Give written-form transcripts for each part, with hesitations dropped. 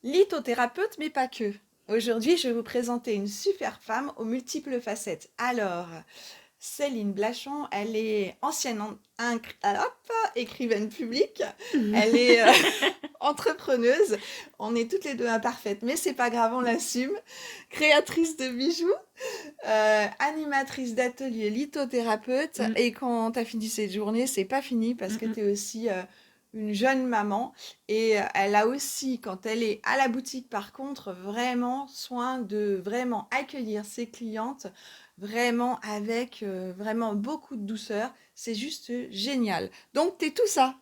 Lithothérapeute, mais pas que. Aujourd'hui, je vais vous présenter une super femme aux multiples facettes. Alors, Céline Blachon, elle est ancienne écrivaine publique, elle est entrepreneuse, on est toutes les deux imparfaites, mais c'est pas grave, on l'assume. Créatrice de bijoux, animatrice d'atelier lithothérapeute, et quand tu as fini cette journée, c'est pas fini parce que tu es aussi une jeune maman et elle a aussi, quand elle est à la boutique par contre, vraiment soin de vraiment accueillir ses clientes vraiment avec vraiment beaucoup de douceur. C'est juste génial. Donc, t'es tout ça.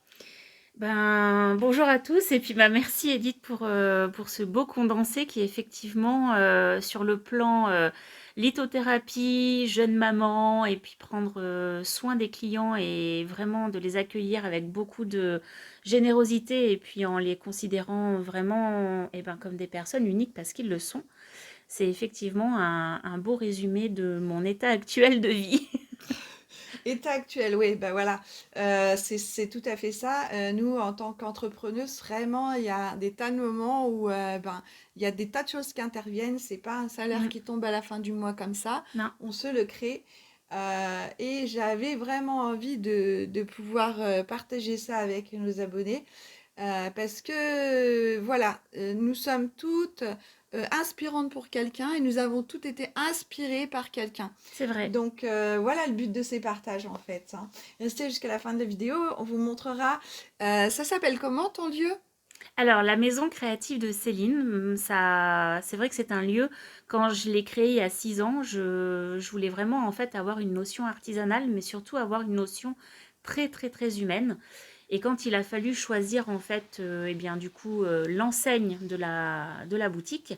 Bonjour à tous et puis merci Edith pour ce beau condensé qui est effectivement sur le plan lithothérapie, jeune maman et puis prendre soin des clients et vraiment de les accueillir avec beaucoup de générosité et puis en les considérant vraiment comme des personnes uniques parce qu'ils le sont. C'est effectivement un beau résumé de mon état actuel de vie. État actuel, oui, ben voilà, c'est tout à fait ça. Nous, en tant qu'entrepreneuse, vraiment, il y a des tas de moments où il y a des tas de choses qui interviennent. C'est pas un salaire Mm, qui tombe à la fin du mois comme ça. non. On se le crée. Et j'avais vraiment envie de pouvoir partager ça avec nos abonnés. Parce que voilà, nous sommes toutes inspirantes pour quelqu'un et nous avons toutes été inspirées par quelqu'un. C'est vrai. Donc voilà le but de ces partages en fait, hein. Restez jusqu'à la fin de la vidéo, on vous montrera. Ça s'appelle comment ton lieu? Alors, la maison créative de Céline, c'est vrai que c'est un lieu, quand je l'ai créé il y a 6 ans, je voulais vraiment en fait avoir une notion artisanale, mais surtout avoir une notion très très très humaine. Et quand il a fallu choisir en fait, du coup, l'enseigne de la boutique,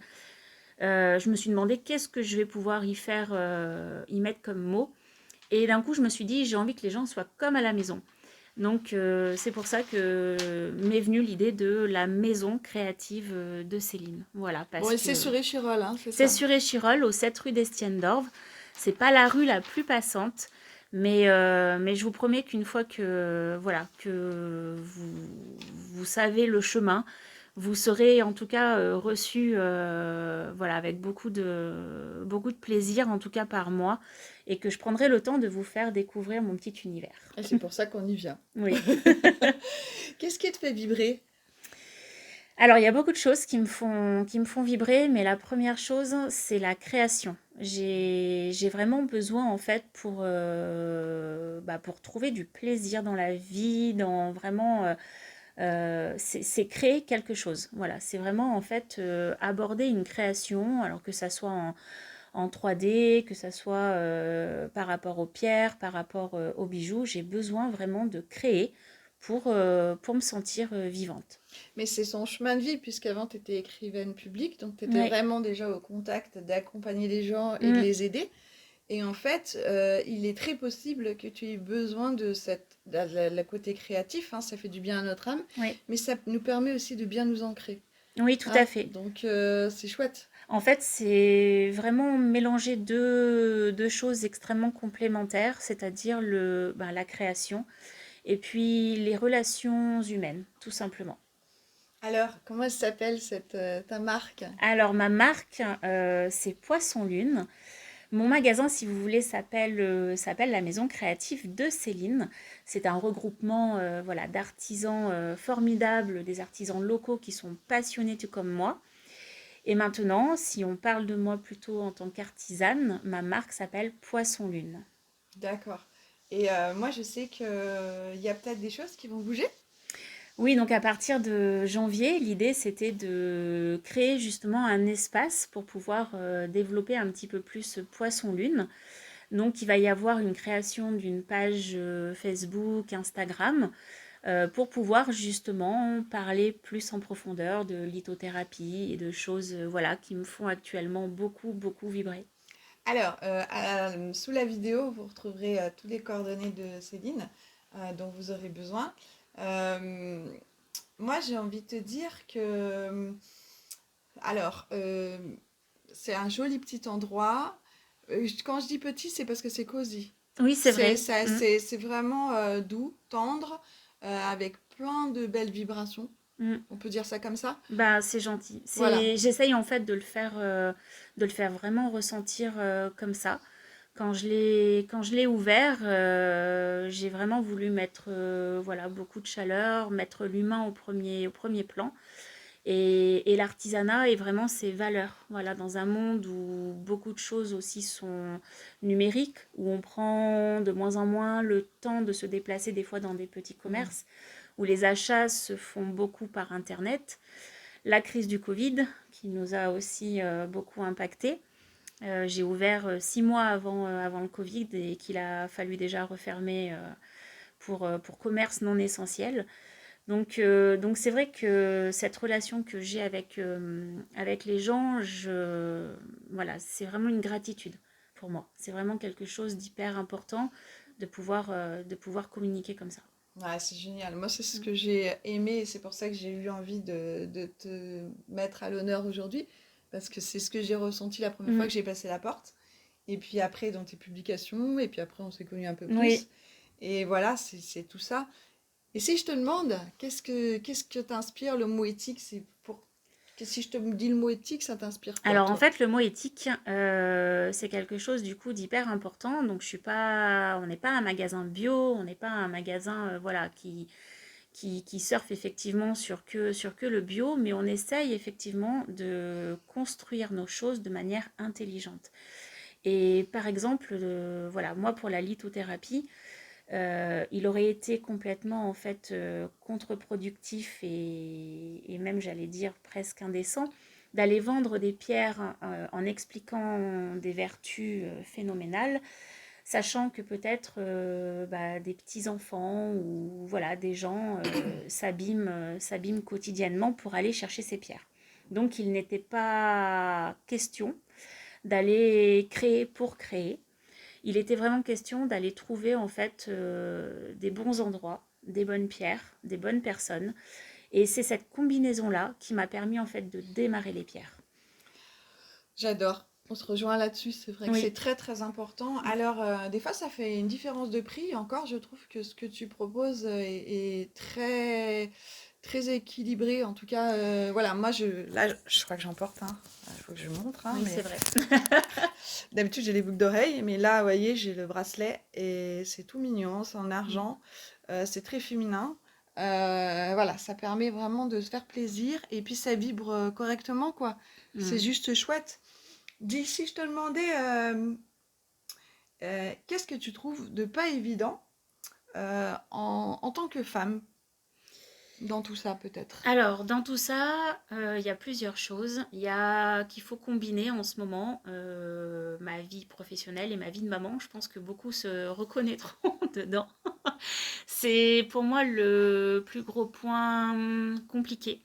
je me suis demandé qu'est-ce que je vais pouvoir y faire, y mettre comme mot. Et d'un coup, je me suis dit, j'ai envie que les gens soient comme à la maison. Donc, c'est pour ça que m'est venue l'idée de la maison créative de Céline. Voilà, Bon, parce et c'est que sur Échirol, hein, c'est c'est ça. sur Échirol, au 7 rue d'Estienne d'Orve. C'est pas la rue la plus passante, mais je vous promets qu'une fois que, voilà, que vous savez le chemin, vous serez en tout cas reçu voilà, avec beaucoup de plaisir, en tout cas par moi, et que je prendrai le temps de vous faire découvrir mon petit univers. Et c'est pour ça qu'on y vient. Oui. Qu'est-ce qui te fait vibrer? Alors, il y a beaucoup de choses qui me font vibrer, mais la première chose, c'est la création. J'ai vraiment besoin, en fait, pour trouver du plaisir dans la vie, dans vraiment, c'est créer quelque chose. Voilà, c'est vraiment, en fait, aborder une création, alors que ça soit en 3D, que ça soit par rapport aux pierres, par rapport aux bijoux. J'ai besoin vraiment de créer pour me sentir vivante. Mais c'est son chemin de vie, puisqu'avant tu étais écrivaine publique, donc tu étais Oui. vraiment déjà au contact d'accompagner les gens et de Mm. les aider. Et en fait, il est très possible que tu aies besoin de la côté créatif, hein, ça fait du bien à notre âme, Oui, mais ça nous permet aussi de bien nous ancrer, oui, tout à hein. fait. Donc c'est chouette. En fait, c'est vraiment mélanger deux choses extrêmement complémentaires, c'est-à-dire la création et puis les relations humaines, tout simplement. Alors, comment elle s'appelle ta marque? Alors, ma marque, c'est Poisson Lune. Mon magasin, si vous voulez, s'appelle la Maison Créative de Céline. C'est un regroupement voilà, d'artisans formidables, des artisans locaux qui sont passionnés tout comme moi. Et maintenant, si on parle de moi plutôt en tant qu'artisane, ma marque s'appelle Poisson Lune. D'accord. Et moi, je sais qu'il y a peut-être des choses qui vont bouger. Oui, donc à partir de janvier, l'idée c'était de créer justement un espace pour pouvoir développer un petit peu plus Poisson Lune. Donc il va y avoir une création d'une page Facebook, Instagram, pour pouvoir justement parler plus en profondeur de lithothérapie et de choses voilà, qui me font actuellement beaucoup, beaucoup vibrer. Alors, sous la vidéo, vous retrouverez tous les coordonnées de Céline dont vous aurez besoin. Euh, Moi, j'ai envie de te dire que, alors, c'est un joli petit endroit. Quand je dis petit, c'est parce que c'est cosy. Oui, c'est vrai. Mm. C'est vraiment doux, tendre, avec plein de belles vibrations. Mm. On peut dire ça comme ça? Bah, c'est gentil. Voilà. J'essaye en fait de le faire vraiment ressentir comme ça. Quand je l'ai ouvert, j'ai vraiment voulu mettre voilà, beaucoup de chaleur, mettre l'humain au premier plan. Et l'artisanat est vraiment ses valeurs. Voilà, dans un monde où beaucoup de choses aussi sont numériques, où on prend de moins en moins le temps de se déplacer des fois dans des petits Mm. commerces, où les achats se font beaucoup par Internet. La crise du Covid, qui nous a aussi beaucoup impacté. J'ai ouvert 6 mois avant le Covid et qu'il a fallu déjà refermer pour commerce non essentiel. Donc c'est vrai que cette relation que j'ai avec les gens, voilà, c'est vraiment une gratitude pour moi. C'est vraiment quelque chose d'hyper important de pouvoir communiquer comme ça. Ouais, c'est génial. Moi, c'est ce Mm. que j'ai aimé et c'est pour ça que j'ai eu envie de te mettre à l'honneur aujourd'hui. Parce que c'est ce que j'ai ressenti la première fois Mm. que j'ai passé la porte. Et puis après, dans tes publications. Et puis après, on s'est connus un peu Oui. plus. Et voilà, c'est tout ça. Et si je te demande, qu'est-ce que t'inspire le mot éthique, c'est pour... Si je te dis le mot éthique, ça t'inspire quoi, Alors en toi? fait, le mot éthique, c'est quelque chose du coup d'hyper important. Donc on n'est pas un magasin bio, on n'est pas un magasin voilà qui surfe effectivement sur que le bio, mais on essaye effectivement de construire nos choses de manière intelligente. Et par exemple, voilà, moi pour la lithothérapie, il aurait été complètement en fait contre-productif et même j'allais dire presque indécent d'aller vendre des pierres en expliquant des vertus phénoménales, sachant que peut-être bah, des petits enfants ou voilà des gens s'abîment quotidiennement pour aller chercher ces pierres. Donc il n'était pas question d'aller créer pour créer, il était vraiment question d'aller trouver en fait des bons endroits, des bonnes pierres, des bonnes personnes. Et c'est cette combinaison-là qui m'a permis en fait de démarrer les pierres. J'adore. On se rejoint là-dessus, c'est vrai que c'est Oui. très très important. Alors, des fois, ça fait une différence de prix. Encore, je trouve que ce que tu proposes est très très équilibré. En tout cas, voilà, moi, là, je crois que j'en porte un. Il faut que je montre, hein, Oui, c'est mais vrai. d'habitude, j'ai les boucles d'oreilles, mais là, vous voyez, j'ai le bracelet et c'est tout mignon, c'est en Mm. argent, c'est très féminin. Voilà, ça permet vraiment de se faire plaisir et puis ça vibre correctement, quoi. C'est Mm. juste chouette. Dis, si je te demandais, qu'est-ce que tu trouves de pas évident en tant que femme dans tout ça, peut-être? Alors, dans tout ça, il y a plusieurs choses. Il y a qu'il faut combiner en ce moment ma vie professionnelle et ma vie de maman. Je pense que beaucoup se reconnaîtront dedans. C'est pour moi le plus gros point compliqué.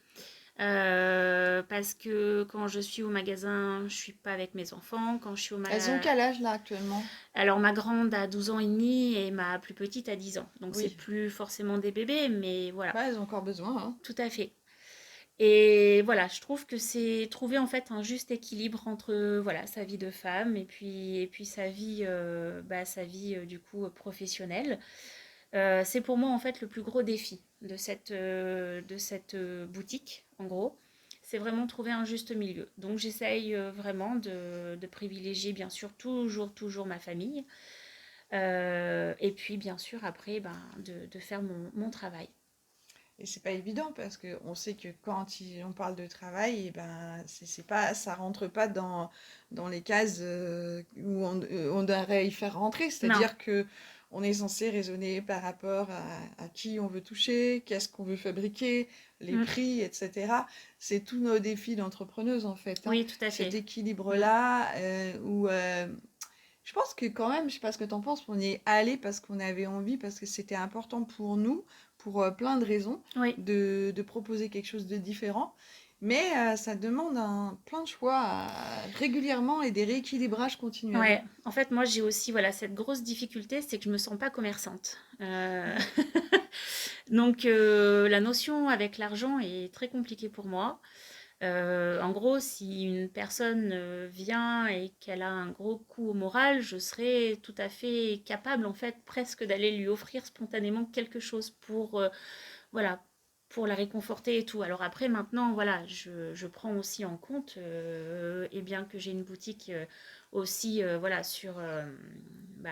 Parce que quand je suis au magasin, je suis pas avec mes enfants. Quand je suis au Elles ont magasin... quel âge là actuellement? Alors ma grande a 12 ans et demi et ma plus petite a 10 ans. Donc c'est Oui, plus forcément des bébés, mais voilà, bah, elles ont encore besoin, hein. tout à fait. Et voilà, je trouve que c'est trouver en fait un juste équilibre entre voilà sa vie de femme et puis sa vie du coup professionnelle. C'est pour moi en fait le plus gros défi de cette boutique, en gros. C'est vraiment trouver un juste milieu. Donc j'essaye vraiment de privilégier bien sûr toujours ma famille. Et puis bien sûr après de faire mon travail. Et c'est pas évident parce que on sait que quand on parle de travail, et ben c'est pas, ça rentre pas dans les cases où on devrait y faire rentrer. Non. C'est-à-dire que on est censé raisonner par rapport à qui on veut toucher, qu'est-ce qu'on veut fabriquer, les Mm. prix, etc. C'est tous nos défis d'entrepreneuse en fait, hein. Oui, tout à Cet fait. Mm. équilibre-là où je pense que quand même, je sais pas ce que t'en penses, on y est allé parce qu'on avait envie, parce que c'était important pour nous, pour plein de raisons, Oui. de proposer quelque chose de différent. Mais ça demande plein de choix régulièrement et des rééquilibrages continuels. Ouais, en fait, moi j'ai aussi voilà cette grosse difficulté, c'est que je me sens pas commerçante. Ouais. Donc la notion avec l'argent est très compliquée pour moi. En gros, si une personne vient et qu'elle a un gros coup au moral, je serais tout à fait capable en fait presque d'aller lui offrir spontanément quelque chose pour voilà pour la réconforter et tout. Alors après, maintenant, voilà, je prends aussi en compte, et bien que j'ai une boutique aussi, voilà,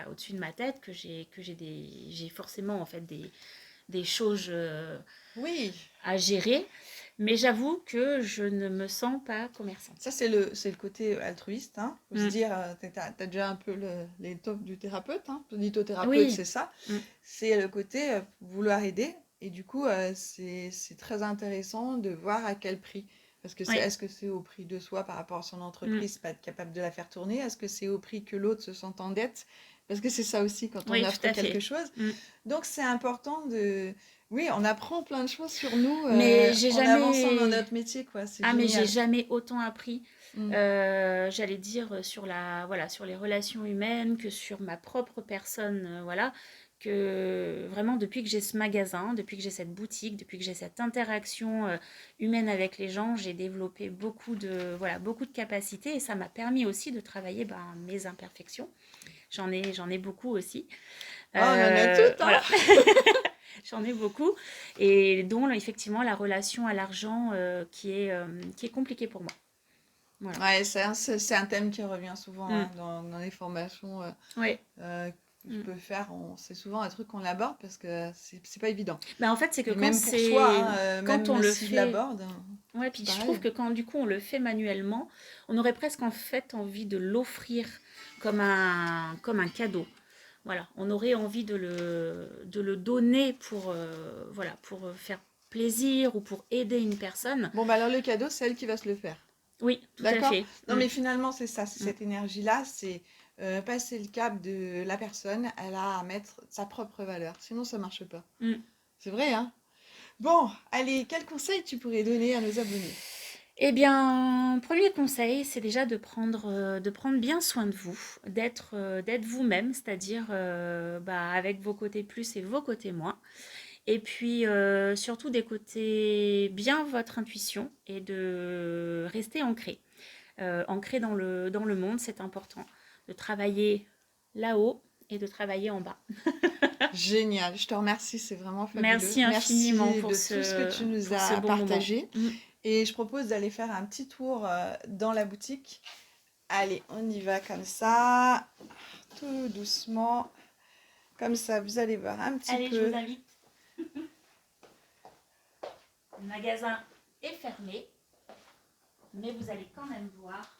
au-dessus de ma tête, j'ai forcément en fait des choses Oui, à gérer. Mais j'avoue que je ne me sens pas commerçante. ça c'est le côté altruiste, hein. Faut se Mm. dire, t'as déjà un peu l'étoffe du thérapeute, hein. L'hypnothérapeute, Oui. c'est ça. Mm. C'est le côté vouloir aider. Et du coup, c'est très intéressant de voir à quel prix. Parce que Oui. est-ce que c'est au prix de soi par rapport à son Mm. entreprise, pas être capable de la faire tourner? Est-ce que c'est au prix que l'autre se sente en dette? Parce que c'est ça aussi quand on Oui, tout offre à quelque fait. chose. Mm. Donc c'est important de... Oui, on apprend plein de choses sur nous Mais j'ai en avançant dans jamais... notre métier, quoi. C'est Ah, mais j'ai génial. jamais autant appris, Mm. j'allais dire, voilà, sur les relations humaines, que sur ma propre personne, voilà, que vraiment depuis que j'ai ce magasin, depuis que j'ai cette boutique, depuis que j'ai cette interaction humaine avec les gens, j'ai développé beaucoup de capacités et ça m'a permis aussi de travailler mes imperfections. J'en ai beaucoup aussi. Ah, on en a toutes, hein? Voilà. J'en ai beaucoup. Et dont, effectivement, la relation à l'argent qui est compliquée pour moi. Voilà. Ouais, c'est un thème qui revient souvent Mm. hein, dans les formations Ouais. que je Mm. peux faire. C'est souvent un truc qu'on aborde parce que c'est pas évident. En fait, c'est que Et quand même pour soi, c'est... hein, Quand on même le si je fait... l'aborde, Ouais, c'est puis je pareil. trouve que quand du coup on le fait manuellement, on aurait presque en fait envie de l'offrir comme un cadeau. Voilà, on aurait envie de le donner pour faire plaisir ou pour aider une personne. Bon, bah alors le cadeau, c'est elle qui va se le faire. Oui, tout à D'accord? fait. Non, Mm. mais finalement, c'est ça, c'est Mm. cette énergie-là, c'est passer le cap de la personne, elle a à mettre sa propre valeur. Sinon, ça marche pas. Mm. C'est vrai, hein? Bon, allez, quel conseil tu pourrais donner à nos abonnés? Eh bien, premier conseil, c'est déjà de prendre bien soin de vous, d'être vous-même, c'est-à-dire avec vos côtés plus et vos côtés moins. Et puis surtout d'écouter bien votre intuition et de rester ancré. Ancré dans le monde, c'est important. De travailler là-haut et de travailler en bas. Génial, je te remercie, c'est vraiment fabuleux. Merci infiniment Merci de tout ce que tu nous pour ce as bon moment. partagé. Mm. Et je propose d'aller faire un petit tour dans la boutique. Allez, on y va comme ça, tout doucement. Comme ça, vous allez voir un petit Allez, je peu. vous invite. Le magasin est fermé, mais vous allez quand même voir.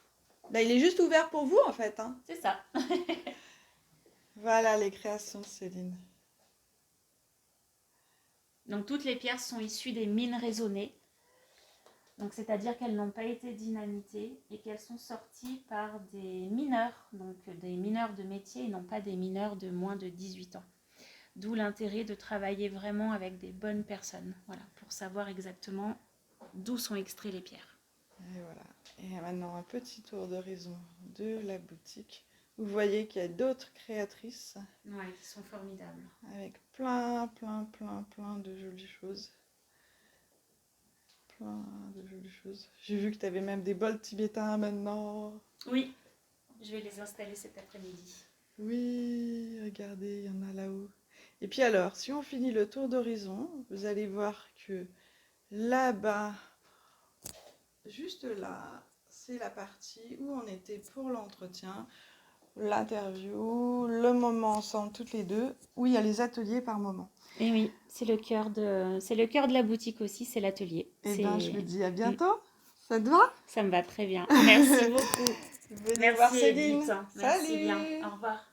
Là, il est juste ouvert pour vous, en fait. Hein. C'est ça. Voilà les créations de Céline. Donc toutes les pierres sont issues des mines raisonnées. Donc c'est-à-dire qu'elles n'ont pas été dynamitées et qu'elles sont sorties par des mineurs, donc des mineurs de métier et non pas des mineurs de moins de 18 ans. D'où l'intérêt de travailler vraiment avec des bonnes personnes, voilà, pour savoir exactement d'où sont extraites les pierres. Et voilà. Et maintenant, un petit tour d'horizon de la boutique. Vous voyez qu'il y a d'autres créatrices. Ouais, qui sont formidables. Avec plein de jolies choses. Plein de jolies choses. J'ai vu que tu avais même des bols tibétains maintenant. Oui, je vais les installer cet après-midi. Oui, regardez, il y en a là-haut. Et puis alors, si on finit le tour d'horizon, vous allez voir que là-bas, juste là, c'est la partie où on était pour l'entretien, l'interview, le moment ensemble toutes les deux, où il y a les ateliers par moment. Et oui, c'est le cœur de la boutique aussi, c'est l'atelier. Et bien, je vous dis à bientôt. Ça te va? Ça me va très bien. Merci beaucoup. Venez Merci voir Céline. Edith. Merci Salut. bien. Au revoir.